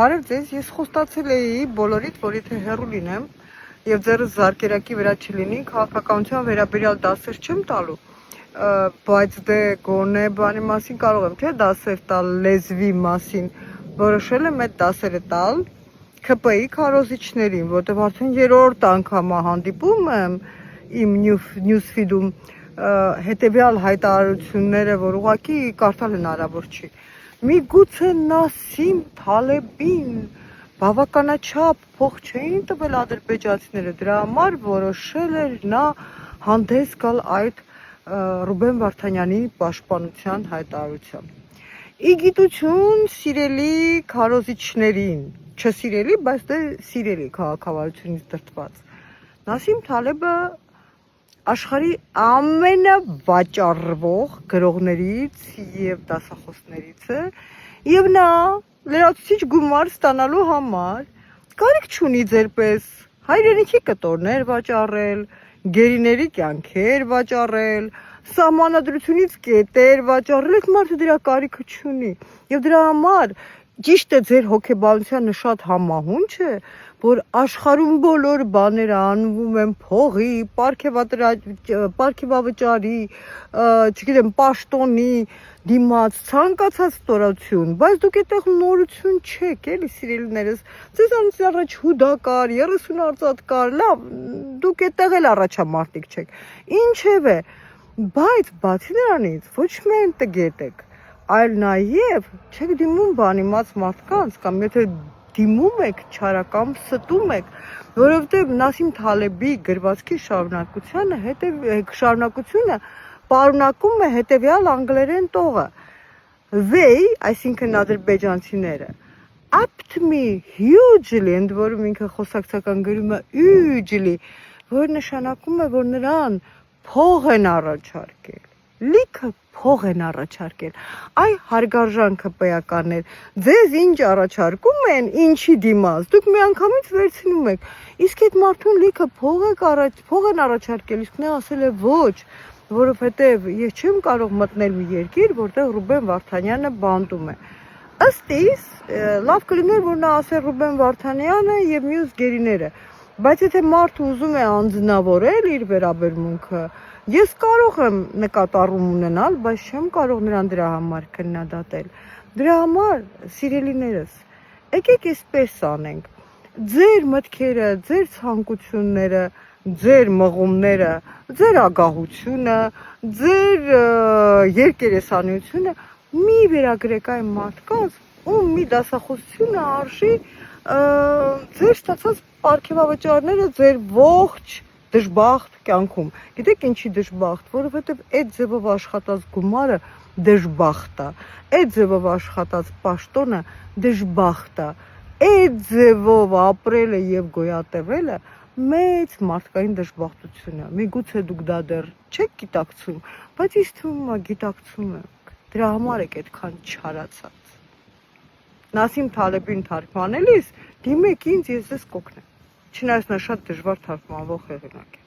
Բարև ձեզ, ես խոստացել էի բոլորիդ, որ եթե հեռու լինեմ եւ ձեռս զարկերակի վրա չլինի, քաղաքականության վերաբերյալ դասեր չեմ տալու, բայց դե գոնե բանի մասին կարող եմ թե դասեր տալ լեզվի մասին, որոշել եմ այդ դասերը տալ ՔՊ-ի քարոզիչներին, որտեղ արդեն երրորդ անգամ հանդիպում եմ իմ նյուզֆիդում հետեւյալ հայտարարությունները, որ ուղղակի կարդալ հնարավոր չի։ Միգուցե Նասիմ Թալեբին բավականաչափ փող չէին տվել ադրբեջանցիները, դրա համար որոշել էր նա հանդես գալ այդ Ռուբեն Վարդանյանի պաշտպանության հայտարարությամբ։ Ի գիտություն սիրելի քարոզիչներին, չսիրելի, բայց դե սիրելի քաղաքավարությունից դրդված։ Նասիմ Թալեբը աշխարհի ամենավաճառվող գրողներից եւ դասախոսներից է եւ նա լրացուցիչ գումար ստանալու համար կարիք չունի ձերպես հայրենիքի կտորներ վաճառել, գերիների կյանքեր վաճառել, սահմանադրությունից կետեր վաճառել, այդ մարդը դրա կարիքը չունի եւ դրա համար ճիշտ է ձեր հոգեբանությանը շատ համահունչ է, որ աշխարհում բոլոր բաները անվում են փողի, պարգևավճարի, չգիտեմ, պաշտոնի դիմաց, ցանկացած ստորություն, բայց դուք այդտեղ նորություն չեք, էլի սիրելիներս, ձեզանից առաջ հուդա կար, 30 արծաթ կար, լավ, դուք այդտեղ էլ առաջամարտիկ չեք, ինչևէ, բայց բացի նրանից ոչ միայն տգետ եք, այլ նաև չեք դիմում բանիմաց մարդկանց կամ եթե դիմում եք չարակամ ստում եք, որովհետև Նասիմ Թալեբի գրվածքի շարունակությունը պարունակում է հետևյալ անգլերեն տողը. They, այսինքն ադրբեջանցիները, upped me hugely, ընդ որում ինքը խոսակցական գրում է hugely, որ նշանակում է, որ նրան փող են առաջարկել, լիքը փող են առաջարկել, այ հարգարժան ՔՊ-ականներ, ձեզ ինչ առաջարկում են, ինչի դիմաց, դուք միանգամից վերցնում եք, իսկ այդ մարդուն լիքը փող են առաջարկել, իսկ նա ասել է ոչ, որովհետև ես չեմ կարող մտնել մի երկիր, որտեղ Ռուբեն Վարդանյանը բանտում է։ Ըստ իս, լավ կլիներ, որ նա ասեր Ռուբեն Վարդանյանը եւ մյուս գերիները, բայց եթե մարդը ուզում է անձնավորել իր վերաբերմունքը, ես կարող եմ նկատառում ունենալ, բայց չեմ կարող նրան դրա համար քննադատել։ Դրա համար, սիրելիներս, եկեք այսպես անենք, ձեր մտքերը, ձեր ցանկությունները, ձեր մղումները, ձեր ագահությունը, ձեր երկերեսանությունը մի վերագրեք այն մարդկանց, ում մի դասախոսությունը արժի ձեր ստացած պարգևավճարները ձեր ողջ դժբախտ կյանքում։ Գիտեք ինչի դժբախտ, որովհետև այդ ձևով աշխատած գումարը դժբախտ է, այդ ձևով աշխատած պաշտոնը դժբախտ է, այդ ձևով ապրելը եւ գոյատևելը մեծ մարդկային դժբախտություն է։ Միգուցե դուք դա դեռ չեք գիտակցում, բայց ինձ թվում է գիտակցում եք։ Դրա համար եք այդքան չարացած։ Նասիմ Թալեբին թարգմանելիս դիմեք ինձ, ես ձեզ կօգնեմ։ Չնայած նա շատ դժվար թարգմանվող հեղինակ է։